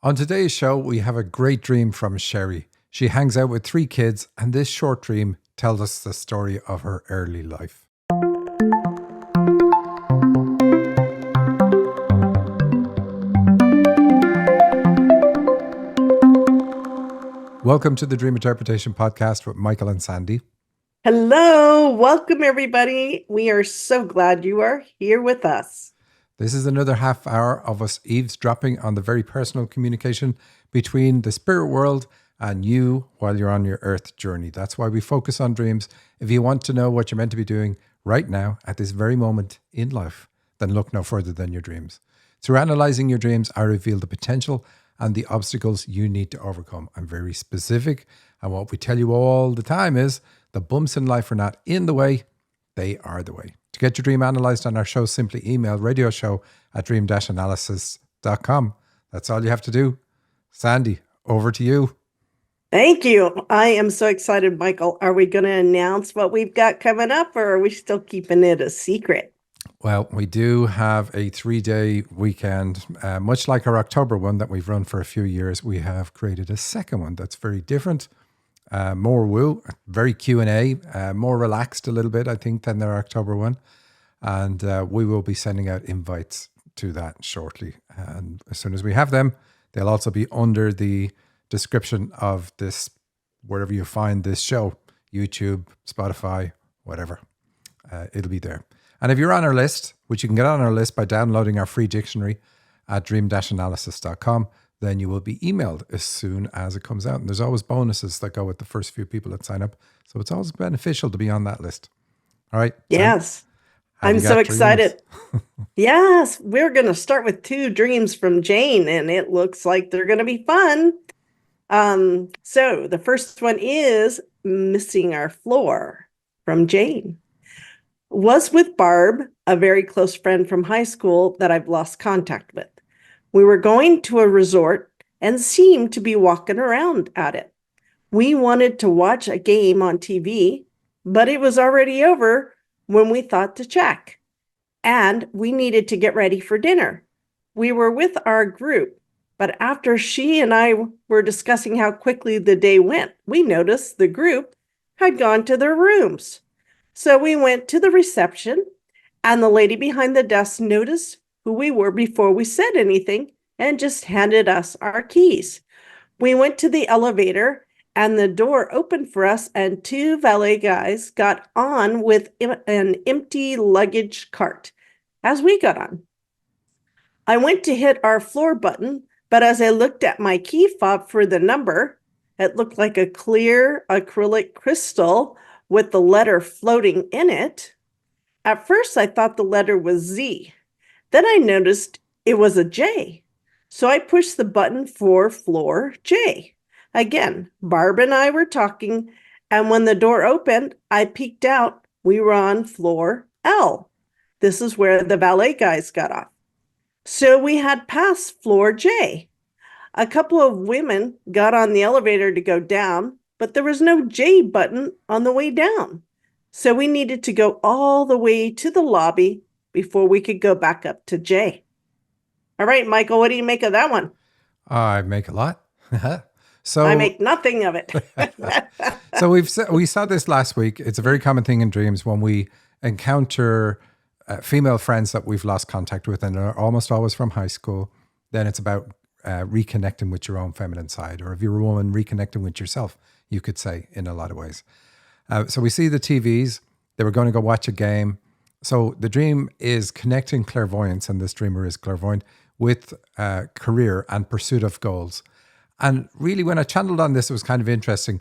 On today's show, we have a great dream from Sherry. She hangs out with 3 kids, and this short dream tells us the story of her early life. Welcome to the Dream Interpretation Podcast with Michael and Sandy. Hello, welcome everybody. We are so glad you are here with us. This is another half hour of us eavesdropping on the very personal communication between the spirit world and you while you're on your earth journey. That's why we focus on dreams. If you want to know what you're meant to be doing right now at this very moment in life, then look no further than your dreams. Through analyzing your dreams, I reveal the potential and the obstacles you need to overcome. I'm very specific, and what we tell you all the time is the bumps in life are not in the way, they are the way. To get your dream analyzed on our show, simply email radioshow@dream-analysis.com. That's all you have to do. Sandy, over to you. Thank you. I am so excited, Michael. Are we going to announce what we've got coming up, or are we still keeping it a secret? Well, we do have a 3-day weekend, much like our October one that we've run for a few years. We have created a second one that's very different. More woo, very Q&A, more relaxed a little bit, I think, than their October one. And we will be sending out invites to that shortly. And as soon as we have them, they'll also be under the description of this, wherever you find this show, YouTube, Spotify, whatever. It'll be there. And if you're on our list, which you can get on our list by downloading our free dictionary at dream-analysis.com, then you will be emailed as soon as it comes out. And there's always bonuses that go with the first few people that sign up. So it's always beneficial to be on that list. All right. Yes. I'm so excited. Yes. We're going to start with 2 dreams from Jane, and it looks like they're going to be fun. So the first one is missing our floor from Jane. Was with Barb, a very close friend from high school that I've lost contact with. We were going to a resort and seemed to be walking around at it. We wanted to watch a game on TV, but it was already over when we thought to check. And we needed to get ready for dinner. We were with our group, but after she and I were discussing how quickly the day went, we noticed the group had gone to their rooms. So we went to the reception, and the lady behind the desk noticed who we were before we said anything and just handed us our keys. We went to the elevator, and the door opened for us, and 2 valet guys got on with an empty luggage cart as we got on. I went to hit our floor button, but as I looked at my key fob for the number, it looked like a clear acrylic crystal with the letter floating in it. At first, I thought the letter was Z. Then I noticed it was a J. So I pushed the button for floor J. Again, Barb and I were talking, and when the door opened, I peeked out. We were on floor L. This is where the valet guys got off. So we had passed floor J. A couple of women got on the elevator to go down, but there was no J button on the way down. So we needed to go all the way to the lobby before we could go back up to J. All right, Michael, what do you make of that one? I make a lot. So I make nothing of it. So we saw this last week. It's a very common thing in dreams when we encounter female friends that we've lost contact with and are almost always from high school. Then it's about reconnecting with your own feminine side, or if you're a woman, reconnecting with yourself, you could say, in a lot of ways. So we see the TVs. They were going to go watch a game. So the dream is connecting clairvoyance, and this dreamer is clairvoyant, with career and pursuit of goals. And really, when I channeled on this, it was kind of interesting.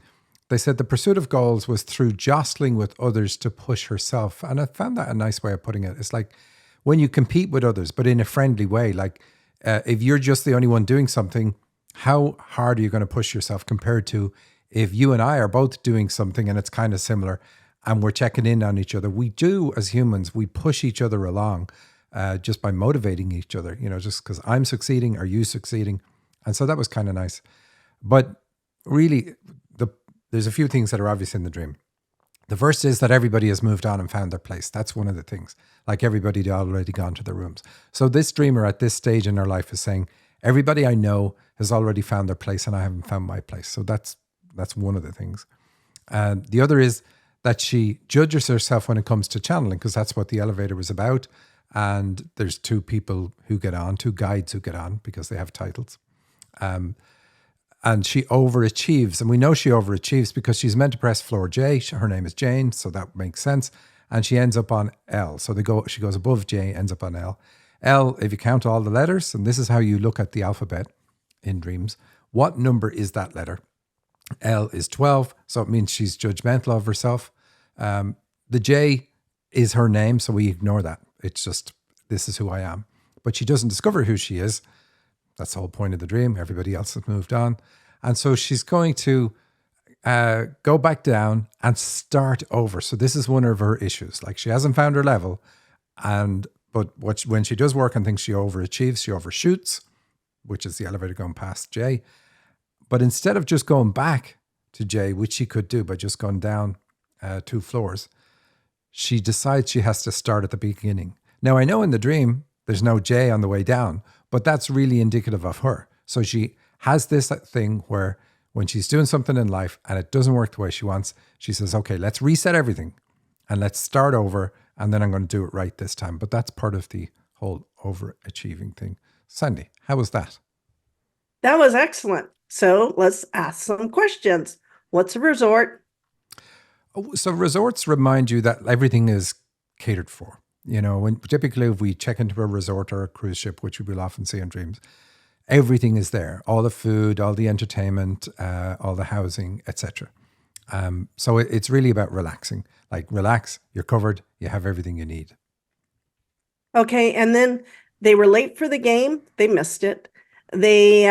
They said the pursuit of goals was through jostling with others to push herself. And I found that a nice way of putting it. It's like when you compete with others, but in a friendly way. Like if you're just the only one doing something, how hard are you going to push yourself compared to if you and I are both doing something and it's kind of similar and we're checking in on each other? We do, as humans, we push each other along just by motivating each other, just because I'm succeeding, are you succeeding? And so that was kind of nice. But really, there's a few things that are obvious in the dream. The first is that everybody has moved on and found their place. That's one of the things. Like everybody had already gone to their rooms. So this dreamer at this stage in her life is saying, Everybody I know has already found their place, and I haven't found my place. So that's one of the things. The other is that she judges herself when it comes to channeling, because that's what the elevator was about. And there's two people who get on, two guides who get on because they have titles. And she overachieves. And we know she overachieves because she's meant to press floor J. Her name is Jane, so that makes sense. And she ends up on L. So she goes above J, ends up on L. L, if you count all the letters, and this is how you look at the alphabet in dreams, what number is that letter? L is 12, so it means she's judgmental of herself. The J is her name, so we ignore that. It's just, this is who I am. But she doesn't discover who she is. That's the whole point of the dream. Everybody else has moved on. And so she's going to go back down and start over. So this is one of her issues. Like, she hasn't found her level. But when she does work on things, she overachieves, she overshoots, which is the elevator going past J. But instead of just going back to J, which she could do by just going down 2 floors, she decides she has to start at the beginning. Now, I know in the dream, there's no J on the way down, but that's really indicative of her. So she has this thing where when she's doing something in life and it doesn't work the way she wants, she says, okay, let's reset everything and let's start over. And then I'm going to do it right this time. But that's part of the whole overachieving thing. Sandy, how was that? That was excellent. So let's ask some questions. What's a resort? So resorts remind you that everything is catered for. You know, when typically if we check into a resort or a cruise ship, which we will often see in dreams, everything is there. All the food, all the entertainment, all the housing, etc. So it's really about relaxing. Like, relax, you're covered, you have everything you need. Okay, and then they were late for the game. They missed it. They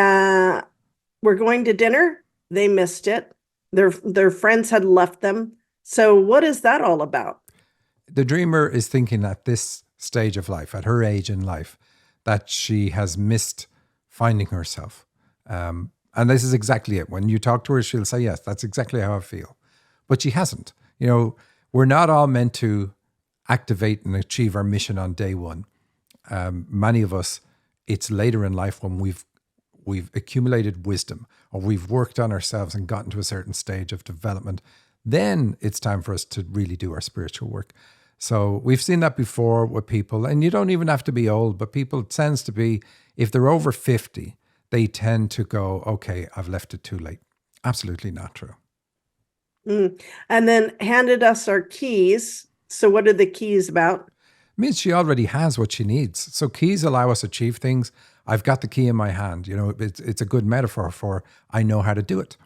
were going to dinner. They missed it. Their friends had left them. So what is that all about? The dreamer is thinking at this stage of life, at her age in life, that she has missed finding herself. And this is exactly it. When you talk to her, she'll say, yes, that's exactly how I feel. But she hasn't. You know, we're not all meant to activate and achieve our mission on day one. Many of us, it's later in life when we've accumulated wisdom, or we've worked on ourselves and gotten to a certain stage of development. Then it's time for us to really do our spiritual work. So we've seen that before with people, and you don't even have to be old, but people, it tends to be, if they're over 50, they tend to go, okay, I've left it too late. Absolutely not true. And then handed us our keys. So what are the keys about? It means she already has what she needs. So keys allow us to achieve things. I've got the key in my hand. You know, it's a good metaphor for I know how to do it.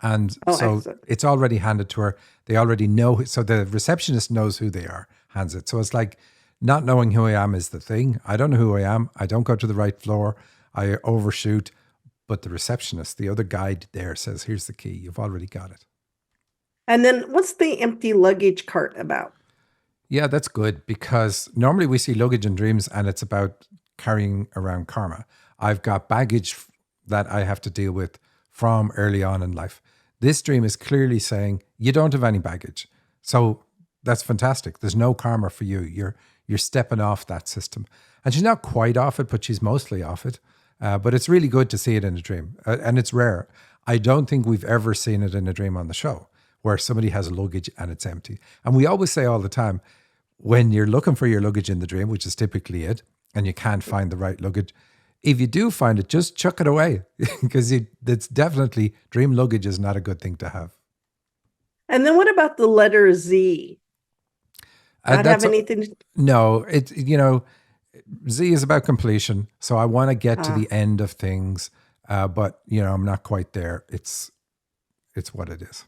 And so excellent. It's already handed to her. They already know. So the receptionist knows who they are, hands it. So it's like, not knowing who I am is the thing. I don't know who I am. I don't go to the right floor. I overshoot. But the receptionist, the other guide there, says, here's the key. You've already got it. And then what's the empty luggage cart about? Yeah, that's good, because normally we see luggage in dreams and it's about carrying around karma. I've got baggage that I have to deal with from early on in life. This dream is clearly saying you don't have any baggage. So that's fantastic. There's no karma for you. You're stepping off that system. And she's not quite off it, but she's mostly off it. But it's really good to see it in a dream. And it's rare. I don't think we've ever seen it in a dream on the show, where somebody has luggage and it's empty. And we always say all the time, when you're looking for your luggage in the dream, which is typically it, and you can't find the right luggage, if you do find it, just chuck it away, because it's definitely, dream luggage is not a good thing to have. And then what about the letter Z? Not have anything? No, Z is about completion. So I want to get to the end of things, but I'm not quite there. It's what it is.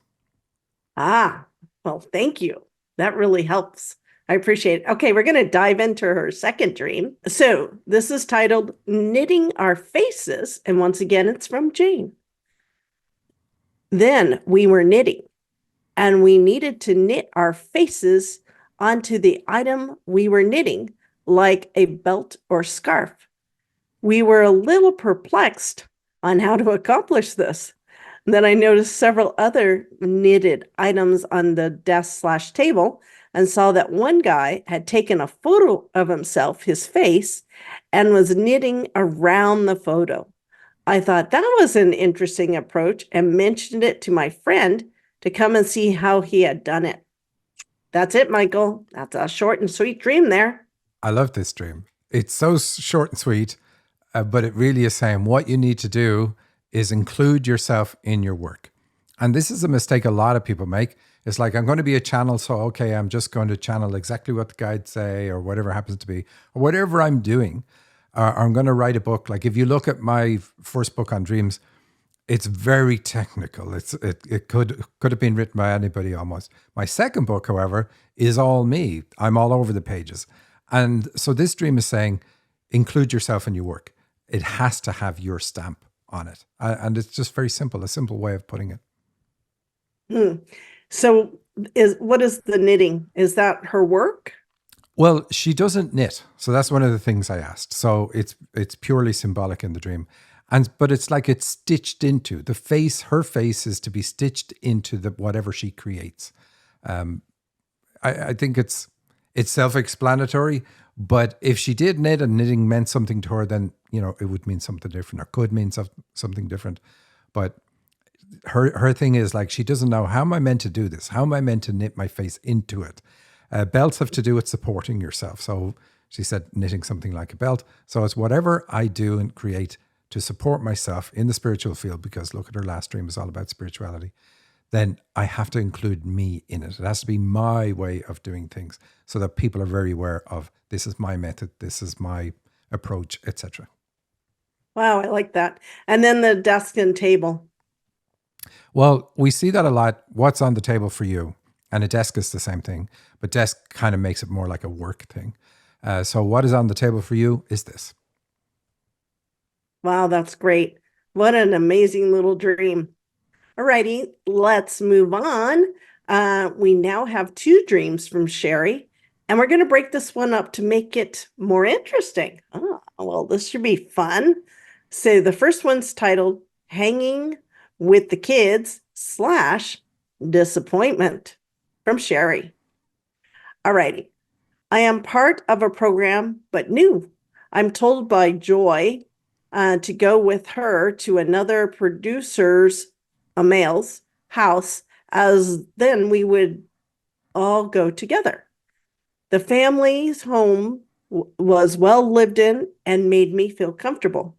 Well, thank you. That really helps. I appreciate it. Okay, we're going to dive into her second dream. So this is titled Knitting Our Faces. And once again, it's from Jane. Then we were knitting, and we needed to knit our faces onto the item we were knitting, like a belt or scarf. We were a little perplexed on how to accomplish this. And then I noticed several other knitted items on the desk/table and saw that one guy had taken a photo of himself, his face, and was knitting around the photo. I thought that was an interesting approach and mentioned it to my friend to come and see how he had done it. That's it, Michael. That's a short and sweet dream there. I love this dream. It's so short and sweet, but it really is saying what you need to do is include yourself in your work. And this is a mistake a lot of people make. It's like, I'm going to be a channel, so okay, I'm just going to channel exactly what the guides say or whatever happens to be, or whatever I'm doing. Or I'm going to write a book. Like if you look at my first book on dreams, it's very technical. It could have been written by anybody almost. My second book, however, is all me. I'm all over the pages. And so this dream is saying, include yourself in your work. It has to have your stamp on it. And it's just very simple, a simple way of putting it. So what is the knitting? Is that her work? Well, she doesn't knit. So that's one of the things I asked. So it's purely symbolic in the dream. But it's like it's stitched into the face. Her face is to be stitched into the whatever she creates. I think it's self-explanatory. But if she did knit and knitting meant something to her, then it would mean something different, or could mean something different. But her thing is like she doesn't know, how am I meant to do this? How am I meant to knit my face into it? Belts have to do with supporting yourself. So she said knitting something like a belt. So it's whatever I do and create to support myself in the spiritual field, because look at her last dream is all about spirituality, then I have to include me in it. It has to be my way of doing things so that people are very aware of, this is my method, this is my approach, etc. Wow, I like that. And then the desk and table. Well, we see that a lot. What's on the table for you? And a desk is the same thing, but desk kind of makes it more like a work thing. So what is on the table for you is this. Wow, that's great. What an amazing little dream. All righty, let's move on. We now have two dreams from Sherry, and we're going to break this one up to make it more interesting. Oh, well, this should be fun. So the first one's titled Hanging with the Kids / Disappointment from Sherry. All righty. I am part of a program, but new. I'm told by Joy to go with her to another producer's, a male's house, as then we would all go together. The family's home was well lived in and made me feel comfortable.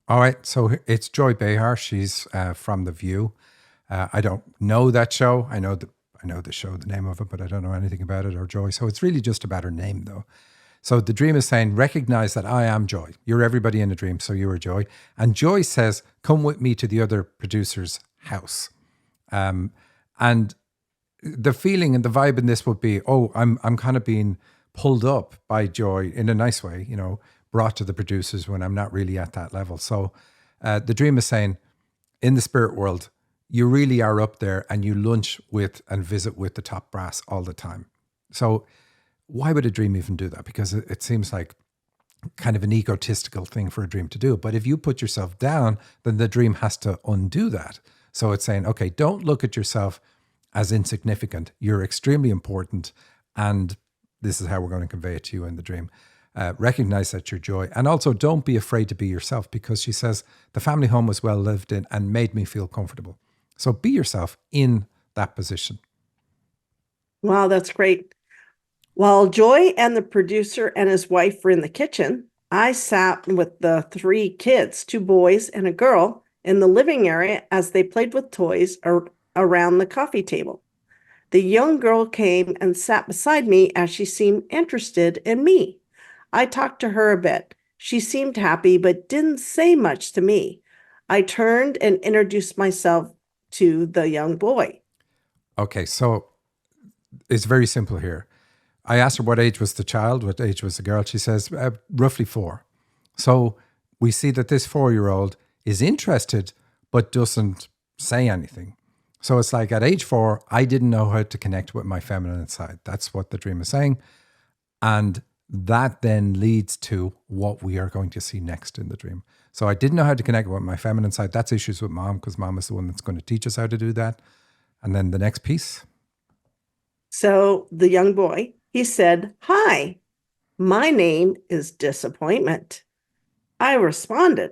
All right, so it's Joy Behar. She's from The View. I don't know that show. I know the show, the name of it, but I don't know anything about it or Joy. So it's really just about her name, though. So the dream is saying, recognize that I am Joy. You're everybody in a dream, so you are Joy. And Joy says, come with me to the other producer's house. And the feeling and the vibe in this would be, oh, I'm kind of being pulled up by Joy in a nice way, brought to the producers when I'm not really at that level. So the dream is saying, in the spirit world, you really are up there and you lunch with and visit with the top brass all the time. So why would a dream even do that? Because it seems like kind of an egotistical thing for a dream to do. But if you put yourself down, then the dream has to undo that. So it's saying, okay, don't look at yourself as insignificant. You're extremely important. And this is how we're going to convey it to you in the dream. Recognize that you're Joy. And also don't be afraid to be yourself, because she says the family home was well lived in and made me feel comfortable. So be yourself in that position. Wow, that's great. While Joy and the producer and his wife were in the kitchen, I sat with the three kids, 2 boys and a girl, in the living area as they played with toys around the coffee table. The young girl came and sat beside me as she seemed interested in me. I talked to her a bit. She seemed happy but didn't say much to me. I turned and introduced myself to the young boy. Okay, so it's very simple here. I asked her what age was the child, what age was the girl. She says roughly 4. So we see that this 4-year-old is interested, but doesn't say anything. So it's like at age 4, I didn't know how to connect with my feminine side. That's what the dream is saying. And that then leads to what we are going to see next in the dream. So I didn't know how to connect with my feminine side. That's issues with mom, because mom is the one that's going to teach us how to do that. And then the next piece. So the young boy, he said, "Hi, my name is Disappointment." I responded,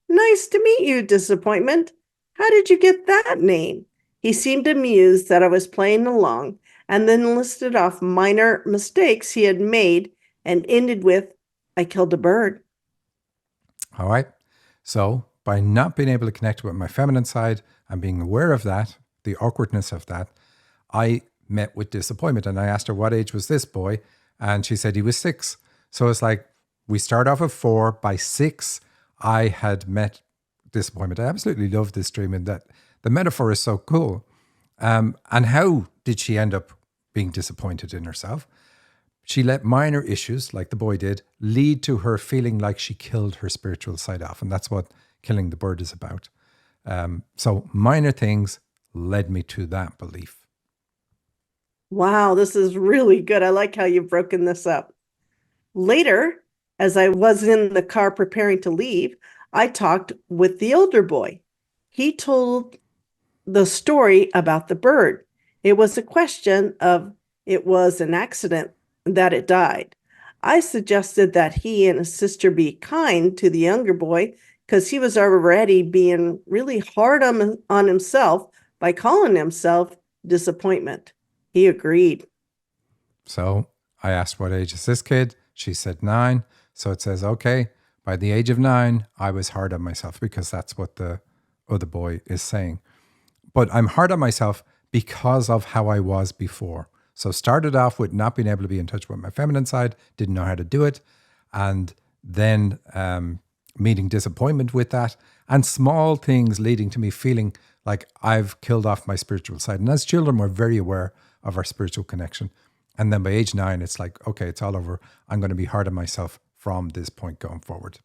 Nice to meet you, Disappointment. How did you get that name? He seemed amused that I was playing along and then listed off minor mistakes he had made and ended with, I killed a bird. All right. So by not being able to connect with my feminine side and being aware of that, the awkwardness of that, I met with disappointment. And I asked her, what age was this boy? And she said he was 6. So it's like, we start off at 4. By 6, I had met disappointment. I absolutely love this dream, and that the metaphor is so cool. And how did she end up being disappointed in herself? She let minor issues, like the boy did, lead to her feeling like she killed her spiritual side off. And that's what killing the bird is about. So minor things led me to that belief. Wow, this is really good. I like how you've broken this up. Later, as I was in the car preparing to leave, I talked with the older boy. He told the story about the bird. It was a question of it was an accident that it died. I suggested that he and his sister be kind to the younger boy because he was already being really hard on himself by calling himself Disappointment. He agreed. So I asked, what age is this kid? She said 9. So it says, okay, by the age of 9, I was hard on myself, because that's what the other boy is saying. But I'm hard on myself because of how I was before. So started off with not being able to be in touch with my feminine side, didn't know how to do it. And then meeting disappointment with that, and small things leading to me feeling like I've killed off my spiritual side. And as children, we're very aware of our spiritual connection. And then by age 9, it's like, okay, it's all over. I'm going to be hard on myself from this point going forward.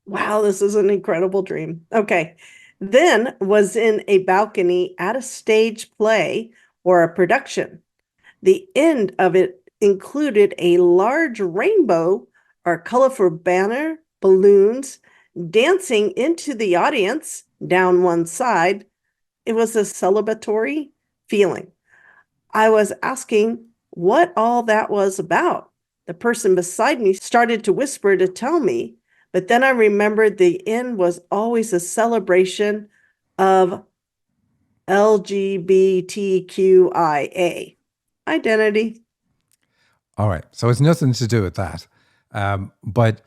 Wow, this is an incredible dream. Okay. Then was in a balcony at a stage play or a production. The end of it included a large rainbow or colorful banner, balloons, dancing into the audience down one side. It was a celebratory feeling. I was asking what all that was about. The person beside me started to whisper to tell me, but then I remembered the end was always a celebration of LGBTQIA identity. All right. So it's nothing to do with that. But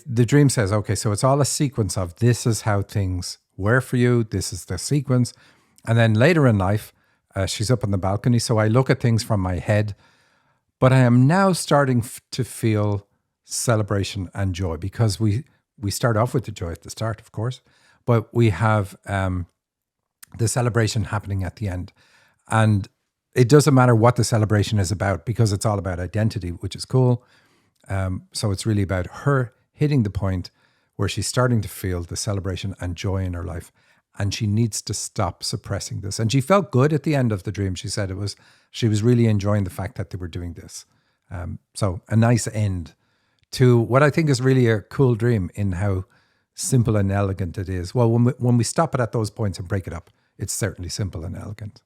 the dream says, okay, so it's all a sequence of this is how things were for you. This is the sequence. And then later in life, she's up on the balcony. So I look at things from my head, but I am now starting to feel celebration and joy, because we start off with the joy at the start, of course, but we have the celebration happening at the end. And it doesn't matter what the celebration is about, because it's all about identity, which is cool. So it's really about her hitting the point where she's starting to feel the celebration and joy in her life. And she needs to stop suppressing this. And she felt good at the end of the dream. She said she was really enjoying the fact that they were doing this. So a nice end to what I think is really a cool dream in how simple and elegant it is. Well, when we stop it at those points and break it up, it's certainly simple and elegant.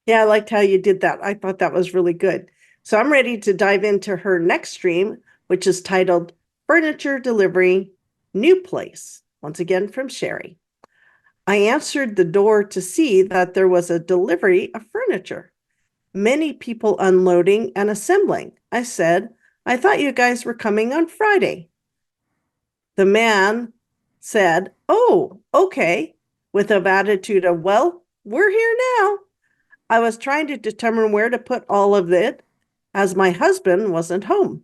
Yeah, I liked how you did that. I thought that was really good. So I'm ready to dive into her next stream, which is titled Furniture Delivery, New Place. Once again from Sherry. I answered the door to see that there was a delivery of furniture. Many people unloading and assembling. I said, I thought you guys were coming on Friday. The man said, oh, okay, with an attitude of, well, we're here now. I was trying to determine where to put all of it, as my husband wasn't home.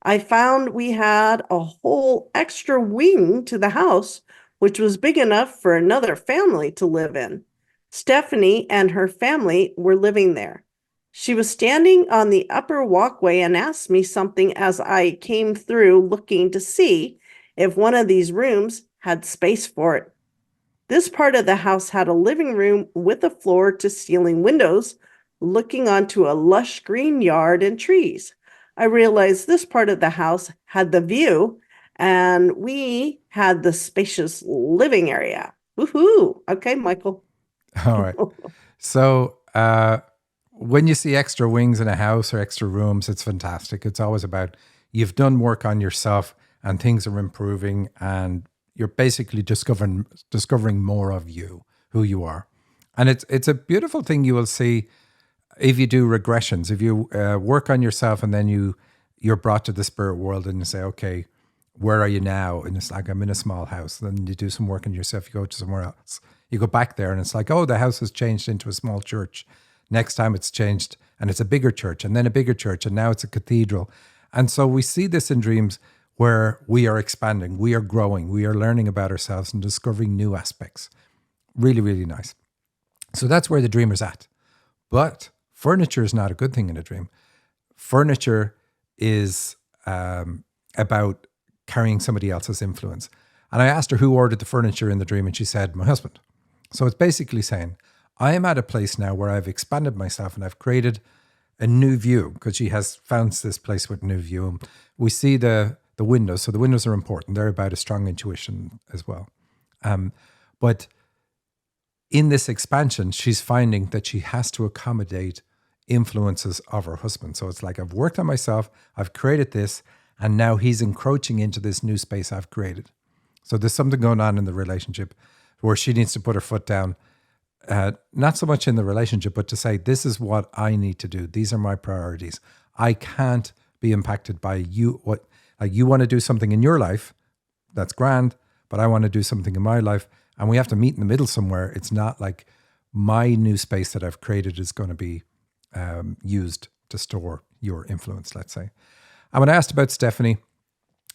I found we had a whole extra wing to the house, which was big enough for another family to live in. Stephanie and her family were living there. She was standing on the upper walkway and asked me something as I came through, looking to see if one of these rooms had space for it. This part of the house had a living room with a floor to ceiling windows, looking onto a lush green yard and trees. I realized this part of the house had the view, and we had the spacious living area. Woohoo! Okay, Michael. All right. So when you see extra wings in a house or extra rooms, it's fantastic. It's always about you've done work on yourself and things are improving and You're basically discovering more of you, who you are. And it's a beautiful thing you will see if you do regressions, if you work on yourself and then you're brought to the spirit world and you say, okay, where are you now? And it's like, I'm in a small house. Then you do some work on yourself, you go to somewhere else. You go back there and it's like, oh, the house has changed into a small church. Next time it's changed and it's a bigger church and then a bigger church and now it's a cathedral. And so we see this in dreams where we are expanding, we are growing, we are learning about ourselves and discovering new aspects. Really, really nice. So that's where the dreamer's at. But furniture is not a good thing in a dream. Furniture is about carrying somebody else's influence. And I asked her who ordered the furniture in the dream, and she said, my husband. So it's basically saying, I am at a place now where I've expanded myself and I've created a new view, because she has found this place with a new view. And we see the windows. So the windows are important. They're about a strong intuition as well. But in this expansion, she's finding that she has to accommodate influences of her husband. So it's like, I've worked on myself, I've created this, and now he's encroaching into this new space I've created. So there's something going on in the relationship where she needs to put her foot down, not so much in the relationship, but to say, this is what I need to do. These are my priorities. I can't be impacted by you. You want to do something in your life, that's grand, but I want to do something in my life. And we have to meet in the middle somewhere. It's not like my new space that I've created is going to be used to store your influence, let's say. And when I asked about Stephanie,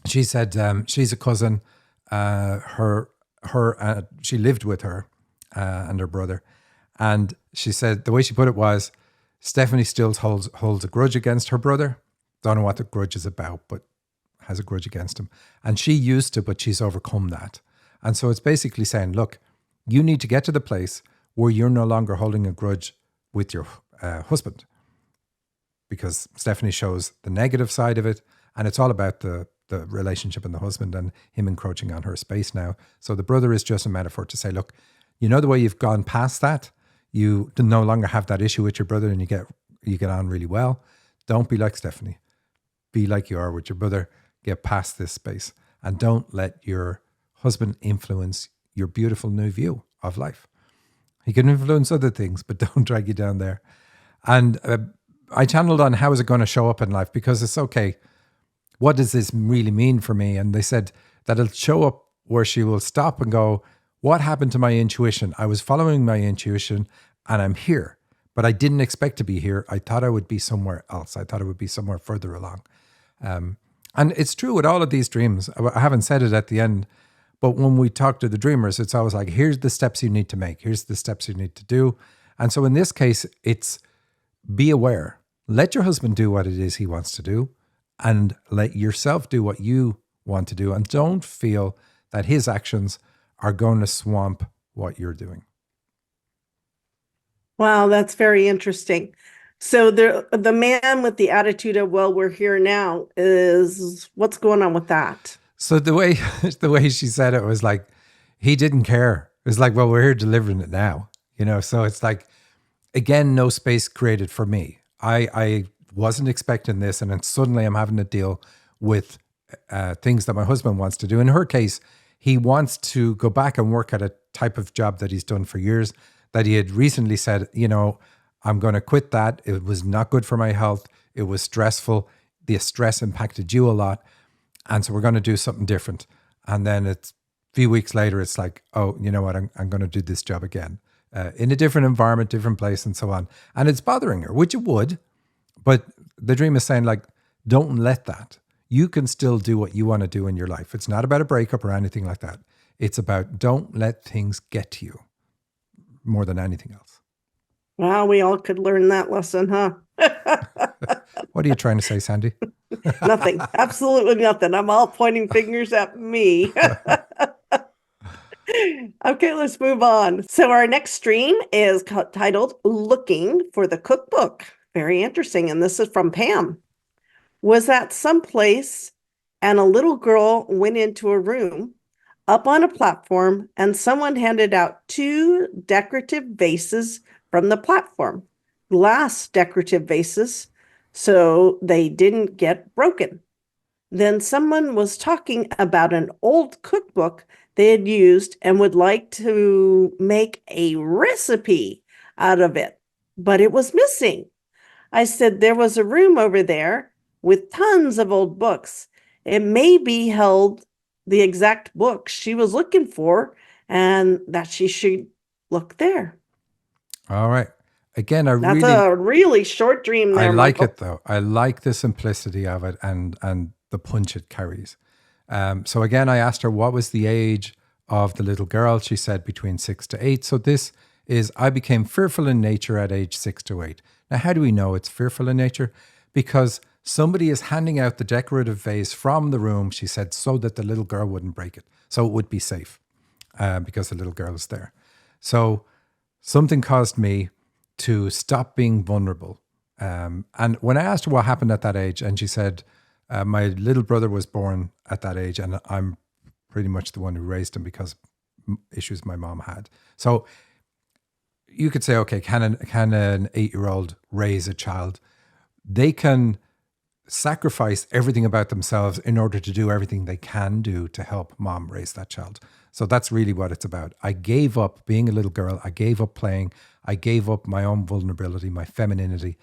she said she's a cousin. She lived with her and her brother. And she said the way she put it was, Stephanie still holds a grudge against her brother. Don't know what the grudge is about, but has a grudge against him. And she used to, but she's overcome that. And so it's basically saying, look, you need to get to the place where you're no longer holding a grudge with your husband, because Stephanie shows the negative side of it. And it's all about the relationship and the husband and him encroaching on her space now. So the brother is just a metaphor to say, look, you know, the way you've gone past that, you no longer have that issue with your brother and you get on really well. Don't be like Stephanie. Be like you are with your brother. Get past this space and don't let your husband influence your beautiful new view of life. He can influence other things, but don't drag you down there. And I channeled on how is it going to show up in life, because it's okay. What does this really mean for me? And they said that it'll show up where she will stop and go, what happened to my intuition? I was following my intuition and I'm here, but I didn't expect to be here. I thought I would be somewhere else. I thought I would be somewhere further along. And it's true with all of these dreams. I haven't said it at the end, but when we talk to the dreamers, it's always like, here's the steps you need to make. Here's the steps you need to do. And so in this case, it's be aware. Let your husband do what it is he wants to do, and let yourself do what you want to do. And don't feel that his actions are going to swamp what you're doing. Wow, that's very interesting. So the man with the attitude of, well, we're here now, is what's going on with that? So the way she said it was like, he didn't care. It was like, well, we're here delivering it now, you know? So it's like, again, no space created for me. I wasn't expecting this. And then suddenly I'm having to deal with things that my husband wants to do. In her case, he wants to go back and work at a type of job that he's done for years, that he had recently said, you know, I'm going to quit that. It was not good for my health. It was stressful. The stress impacted you a lot. And so we're going to do something different. And then it's a few weeks later, it's like, oh, you know what? I'm going to do this job again in a different environment, different place, and so on. And it's bothering her, which it would. But the dream is saying, like, don't let that. You can still do what you want to do in your life. It's not about a breakup or anything like that. It's about don't let things get to you more than anything else. Wow, we all could learn that lesson, huh? What are you trying to say, Sandy? Nothing. Absolutely nothing. I'm all pointing fingers at me. Okay, let's move on. So our next stream is titled Looking for the Cookbook. Very interesting. And this is from Pam. Was at some place and a little girl went into a room up on a platform and someone handed out 2 decorative vases from the platform, glass decorative vases, so they didn't get broken. Then someone was talking about an old cookbook they had used and would like to make a recipe out of it, but it was missing. I said there was a room over there with tons of old books. It maybe held the exact book she was looking for, and that she should look there. All right. Again, That's a really short dream there, I like Michael. it though. I like the simplicity of it and the punch it carries. So again, I asked her what was the age of the little girl. She said between 6 to 8. So this is, I became fearful in nature at age 6 to 8. Now, how do we know it's fearful in nature? Because somebody is handing out the decorative vase from the room, she said, so that the little girl wouldn't break it. So it would be safe because the little girl is there. So something caused me to stop being vulnerable. And when I asked her what happened at that age, and she said, my little brother was born at that age, and I'm pretty much the one who raised him because issues my mom had. So you could say, okay, can an 8-year-old raise a child? They can sacrifice everything about themselves in order to do everything they can do to help mom raise that child. So that's really what it's about. I gave up being a little girl. I gave up playing. I gave up my own vulnerability, my femininity,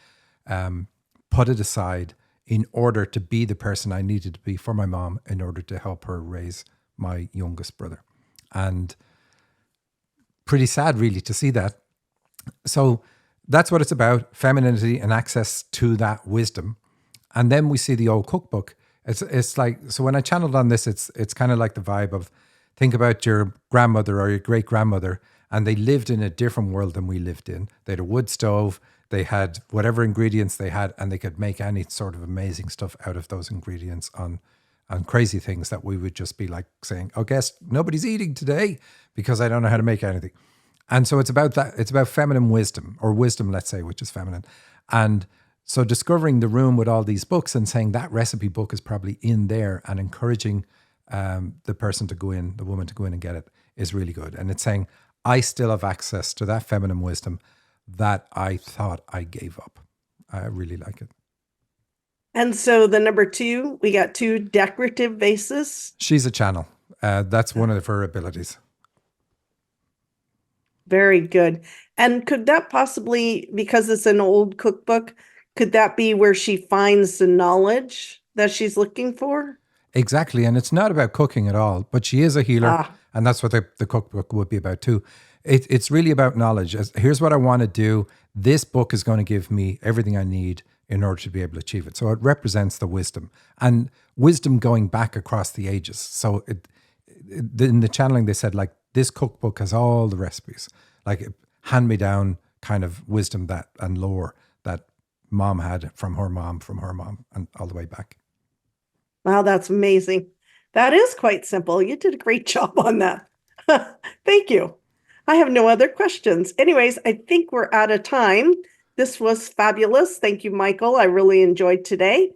put it aside in order to be the person I needed to be for my mom in order to help her raise my youngest brother. And pretty sad really to see that. So that's what it's about, femininity and access to that wisdom. And then we see the old cookbook. It's like, so when I channeled on this, it's kind of like the vibe of, think about your grandmother or your great grandmother, and they lived in a different world than we lived in. They had a wood stove, they had whatever ingredients they had, and they could make any sort of amazing stuff out of those ingredients on crazy things that we would just be like saying, oh, guess nobody's eating today because I don't know how to make anything. And so it's about that. It's about feminine wisdom, or wisdom, let's say, which is feminine. And so discovering the room with all these books and saying that recipe book is probably in there, and encouraging the person to go in, the woman to go in and get it, is really good. And it's saying, I still have access to that feminine wisdom that I thought I gave up. I really like it. And so the number 2, we got 2 decorative vases. She's a channel. That's one of her abilities. Very good. And could that possibly, because it's an old cookbook, could that be where she finds the knowledge that she's looking for? Exactly. And it's not about cooking at all, but she is a healer. And that's what the cookbook would be about too. It's really about knowledge. Here's what I want to do. This book is going to give me everything I need in order to be able to achieve it. So it represents the wisdom, and wisdom going back across the ages. So in the channeling, they said, like, this cookbook has all the recipes, like hand me down kind of wisdom that and lore that mom had from her mom, and all the way back. Wow, that's amazing. That is quite simple. You did a great job on that. Thank you. I have no other questions. Anyways, I think we're out of time. This was fabulous. Thank you, Michael. I really enjoyed today.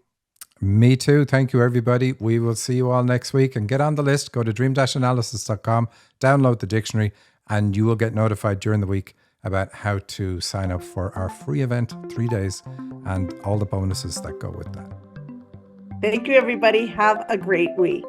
Me too. Thank you, everybody. We will see you all next week, and get on the list. Go to dream-analysis.com, download the dictionary, and you will get notified during the week about how to sign up for our free event, 3 days, and all the bonuses that go with that. Thank you, everybody. Have a great week.